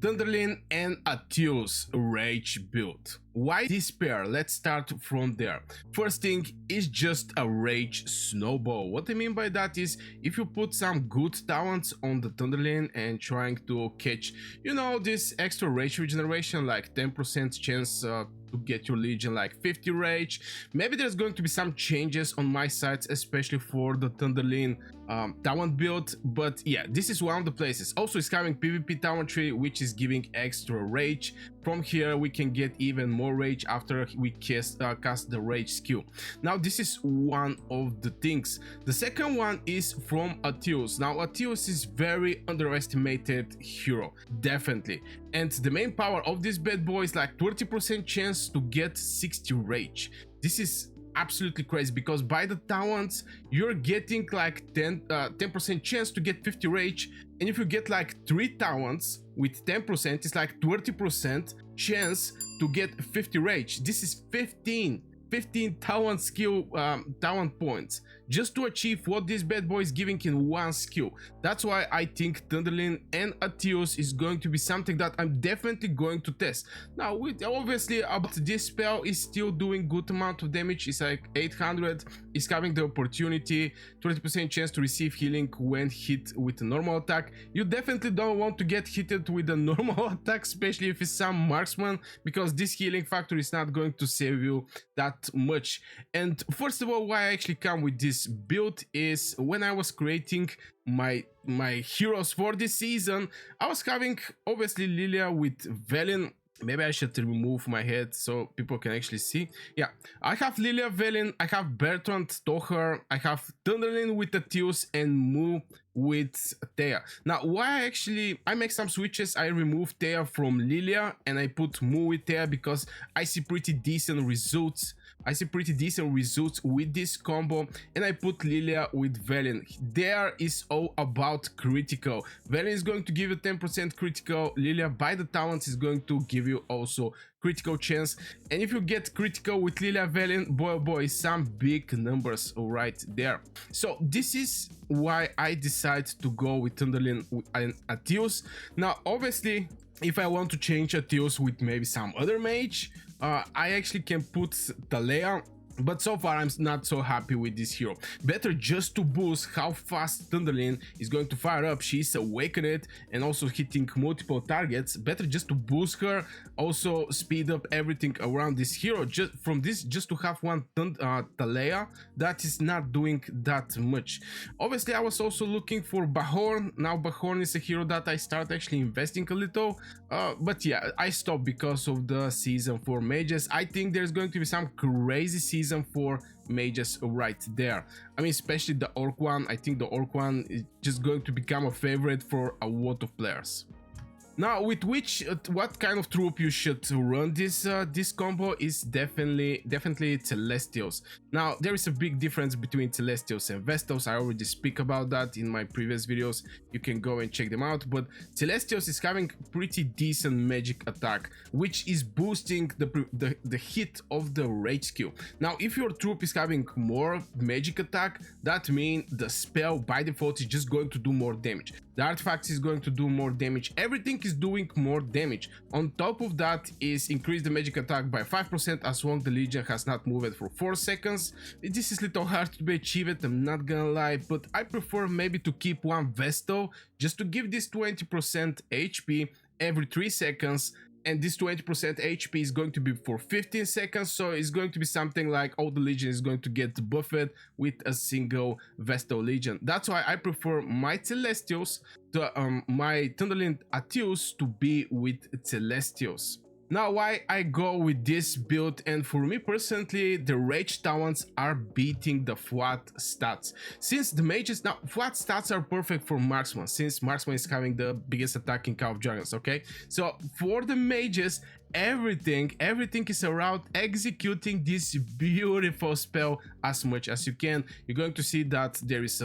Thunderlin and Atreus Rage build. Why this pair? Let's start from there. First thing is just a Rage snowball. What I mean by that is if you put some good talents on the Thunderlin and trying to catch, you know, this extra Rage regeneration, like 10% chance to get your Legion, like 50 Rage. Maybe there's going to be some changes on my sides, especially for the Thunderlin talent build, but yeah, this is one of the places. Also, it's having PvP talent tree, which is giving extra Rage. From here we can get even more Rage after we cast the Rage skill. Now this is one of the things. The second one is from Atreus. Now Atreus is very underestimated hero, definitely, and the main power of this bad boy is like 20% chance to get 60 Rage. This is absolutely crazy because by the talents you're getting like 10% chance to get 50 Rage, and if you get like 3 talents with 10%, it's like 20% chance to get 50 Rage. This is 15 talent skill talent points just to achieve what this bad boy is giving in one skill. That's why I think Thunderlin and Atreus is going to be something that I'm definitely going to test. Now with obviously about this spell is still doing good amount of damage. It's like 800, is having the opportunity 20% chance to receive healing when hit with a normal attack. You definitely don't want to get hit with a normal attack, especially if it's some marksman, because this healing factor is not going to save you that much. And first of all, why I actually come with this build is when I was creating my heroes for this season, I was having obviously Lilia with Velen. Maybe I should remove my head so people can actually see. Yeah, I have Lilia Velen, I have Bertrand Stocher, I have Thunderlin with Atreus, and Mu with Thea. Now why I make some switches. I remove Thea from Lilia and I put Mu with Thea because I see pretty decent results. With this combo, and I put Lilia with Velen. There is all about critical. Velen is going to give you 10% critical. Lilia by the talents is going to give you also critical chance, and if you get critical with Lilia Velen, boy, some big numbers right there. So this is why I decide to go with Thunderlin and Atreus. Now obviously if I want to change Atreus with maybe some other mage, I actually can put Talea, but so far I'm not so happy with this hero. Better just to boost how fast Thunderlin is going to fire up. She's awakened and also hitting multiple targets. Better just to boost her, also speed up everything around this hero. Just to have one Talea, that is not doing that much. Obviously I was also looking for Bahorn. Now Bahorn is a hero that I start actually investing a little, but yeah, I stopped because of the season for mages. I think there's going to be some crazy season for mages right there. I mean, especially the Orc one. I think the Orc one is just going to become a favorite for a lot of players. Now with what kind of troop you should run this combo is definitely Celestials. Now there is a big difference between Celestials and Vestals. I already speak about that in my previous videos. You can go and check them out, but Celestials is having pretty decent magic attack, which is boosting the hit of the rage skill. Now if your troop is having more magic attack, that means the spell by default is just going to do more damage. The artifact is going to do more damage. Everything is doing more damage. On top of that is increase the magic attack by 5% as long as the Legion has not moved for 4 seconds. This is little hard to be achieved, I'm not gonna lie, but I prefer maybe to keep one Vestal just to give this 20% HP every 3 seconds. And this 20% HP is going to be for 15 seconds, so it's going to be something like all the Legion is going to get buffed with a single Vestal Legion. That's why I prefer my Celestials to my Thunderlin Atreus to be with Celestials. Now why I go with this build, and for me personally the rage talents are beating the flat stats. Since the mages, now flat stats are perfect for marksman, since marksman is having the biggest attack in Call of Dragons, okay? So for the mages, everything is around executing this beautiful spell as much as you can. You're going to see that there is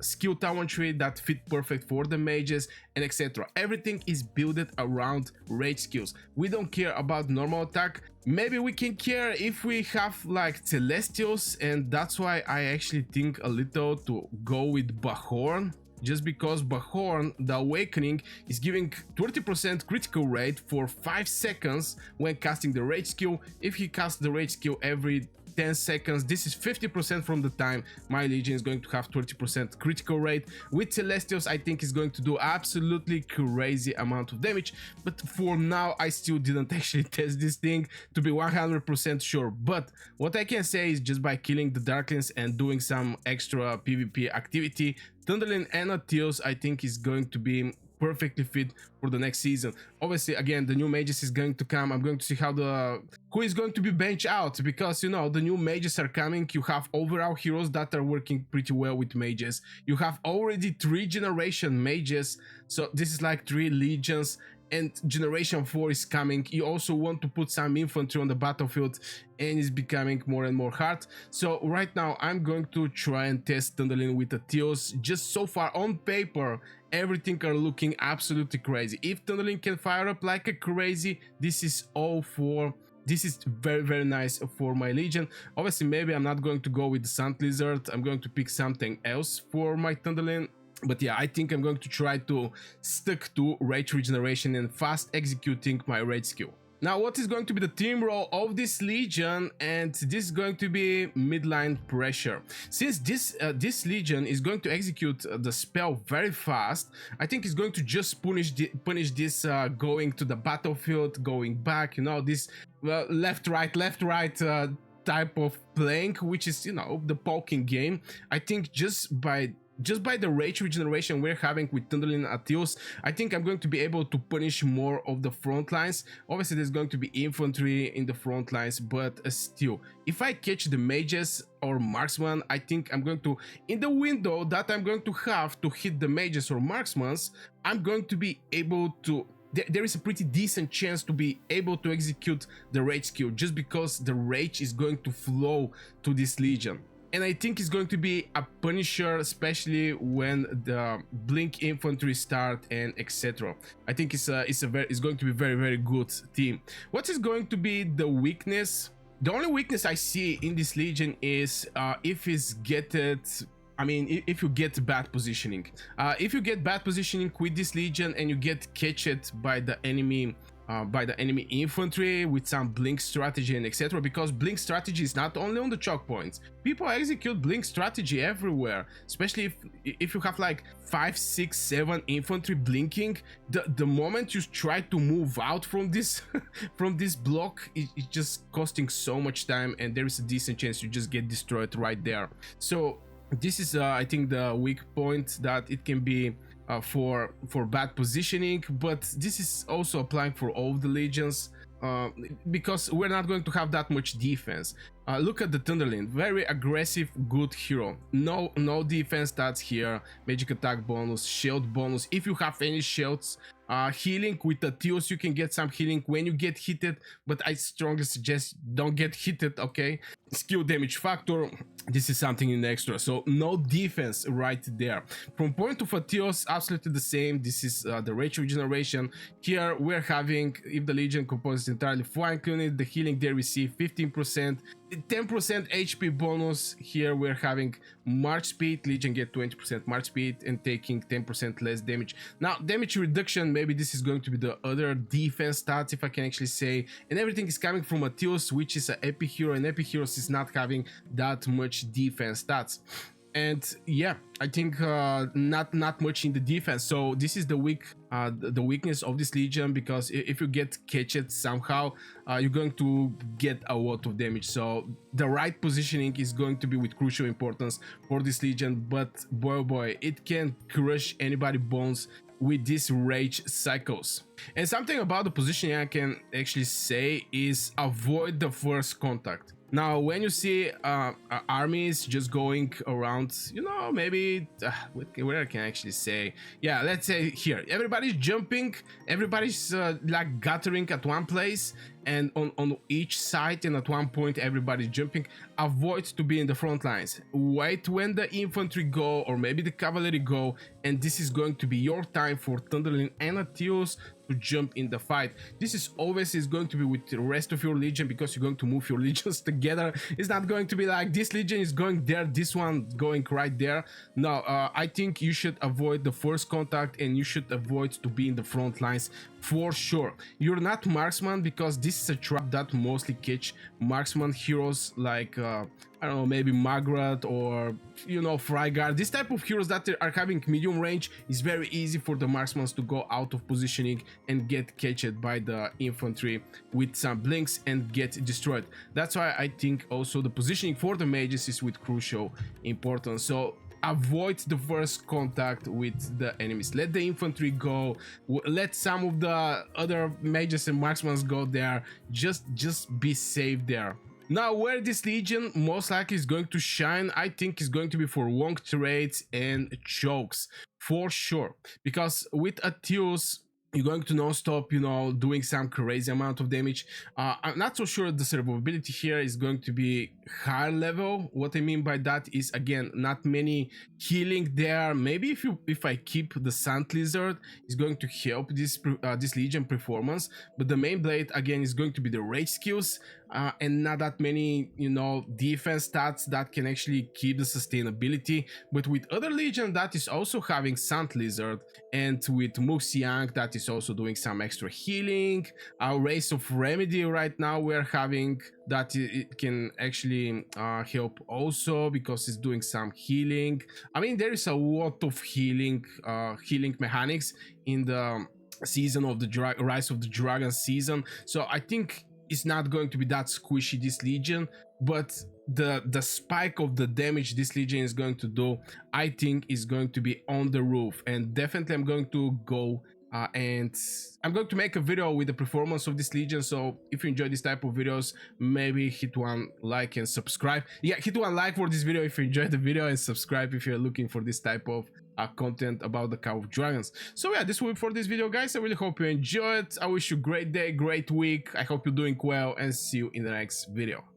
skill talent tree that fit perfect for the mages and etc. Everything is built around rage skills. We don't care about normal attack. Maybe we can care if we have like Celestials, and that's why I actually think a little to go with Bahorn. just because Bahorn, the Awakening, is giving 20% critical rate for 5 seconds when casting the rage skill. If he casts the rage skill every 10 seconds, this is 50% from the time my Legion is going to have 20% critical rate. With Celestials, I think is going to do absolutely crazy amount of damage, but for now I still didn't actually test this thing to be 100% sure. But what I can say is, just by killing the Darklings and doing some extra PvP activity, Thunderlin and Atios I think is going to be perfectly fit for the next season. Obviously, again, the new mages is going to come. I'm going to see who is going to be benched out, because, you know, the new mages are coming. You have overall heroes that are working pretty well with mages. You have already 3 generation mages, so this is like 3 legions, and generation 4 is coming. You also want to put some infantry on the battlefield, and it's becoming more and more hard. So right now I'm going to try and test Thunderlin with Atios. Just so far on paper, everything are looking absolutely crazy. If Thunderlin can fire up like a crazy, this is very, very nice for my Legion. Obviously, maybe I'm not going to go with the Sand Lizard. I'm going to pick something else for my Thunderlin. But yeah, I think I'm going to try to stick to Rage Regeneration and fast executing my Rage skill. Now, what is going to be the team role of this Legion? And this is going to be midline pressure. Since this Legion is going to execute the spell very fast, I think it's going to just punish this going to the battlefield, going back, you know, this left right type of playing, which is, you know, the poking game. I think just by the rage regeneration we're having with Thunderlin and Atios, I think I'm going to be able to punish more of the front lines. Obviously, there's going to be infantry in the front lines, but still, if I catch the mages or marksman, I think I'm going to, in the window that I'm going to have to hit the mages or marksmans, I'm going to be able to, there is a pretty decent chance to be able to execute the rage skill, just because the rage is going to flow to this Legion. And I think it's going to be a punisher, especially when the blink infantry start and etc. I think it's going to be very, very good team. What is going to be the weakness? The only weakness I see in this Legion is if you get bad positioning. If you get bad positioning with this Legion and you get catched by the enemy infantry with some blink strategy and etc., because blink strategy is not only on the choke points. People execute blink strategy everywhere, especially if you have like 5, 6, 7 infantry blinking. The moment you try to move out from this from this block, it's just costing so much time, and there is a decent chance you just get destroyed right there. So this is I think the weak point, that it can be for bad positioning, but this is also applying for all of the Legions, because we're not going to have that much defense. Look at the Thunderlin, very aggressive, good hero. No defense stats here, magic attack bonus, shield bonus. If you have any shields, healing with the Atios, you can get some healing when you get hit, but I strongly suggest don't get hit, okay? Skill damage factor, this is something in extra, so no defense right there. From point of Atios, absolutely the same. This is the rage regeneration. Here we're having, if the Legion composes entirely flank unit, the healing they receive 15%, 10% HP bonus. Here we're having march speed, Legion get 20% march speed and taking 10% less damage. Now damage reduction, maybe this is going to be the other defense stats, if I can actually say, and everything is coming from Atios, which is an epic hero, and epic heroes is not having that much defense stats. And yeah, I think not much in the defense. So this is the weakness of this Legion, because if you get catched somehow, you're going to get a lot of damage. So the right positioning is going to be with crucial importance for this Legion. But boy oh boy, it can crush anybody's bones with these rage cycles. And something about the positioning I can actually say is avoid the first contact. Now, when you see armies just going around, you know, maybe where I can actually say, yeah, let's say here, everybody's jumping, everybody's like gathering at one place, and on each side, and at one point everybody's jumping. Avoid to be in the front lines. Wait when the infantry go, or maybe the cavalry go, and this is going to be your time for Thunderlin and Atios to jump in the fight. This is always is going to be with the rest of your legion, because you're going to move your legions together. It's not going to be like this legion is going there, this one going right there. No, I think you should avoid the first contact, and you should avoid to be in the front lines for sure. You're not marksman, because this is a trap that mostly catch marksman heroes like I don't know, maybe Margaret or, you know, Frygard. This type of heroes that are having medium range is very easy for the marksmen to go out of positioning and get catched by the infantry with some blinks and get destroyed. That's why I think also the positioning for the mages is with crucial importance. So avoid the first contact with the enemies. Let the infantry go. Let some of the other mages and marksmen go there. Just be safe there. Now, where this legion most likely is going to shine, I think is going to be for long trades and chokes for sure, because with Atius you're going to non-stop, you know, doing some crazy amount of damage. I'm not so sure the survivability here is going to be higher level. What I mean by that is, again, not many healing there. Maybe if I keep the Sand Lizard, is going to help this legion performance, but the main blade again is going to be the rage skills, and not that many, you know, defense stats that can actually keep the sustainability. But with other legion that is also having Sand Lizard, and with Muxiang that is also doing some extra healing, our Race of Remedy right now we're having that it can actually help also, because it's doing some healing. I mean, there is a lot of healing mechanics in the season of the Rise of the Dragon season, so I think it's not going to be that squishy, this legion. But the spike of the damage this legion is going to do, I think, is going to be on the roof. And definitely I'm going to go and I'm going to make a video with the performance of this legion. So if you enjoy this type of videos, maybe hit one like and subscribe. Yeah, hit one like for this video if you enjoyed the video, and subscribe if you're looking for this type of content about the Call of Dragons. So yeah, this will be for this video, guys. I really hope you enjoyed. I wish you a great day, great week. I hope you're doing well, and see you in the next video.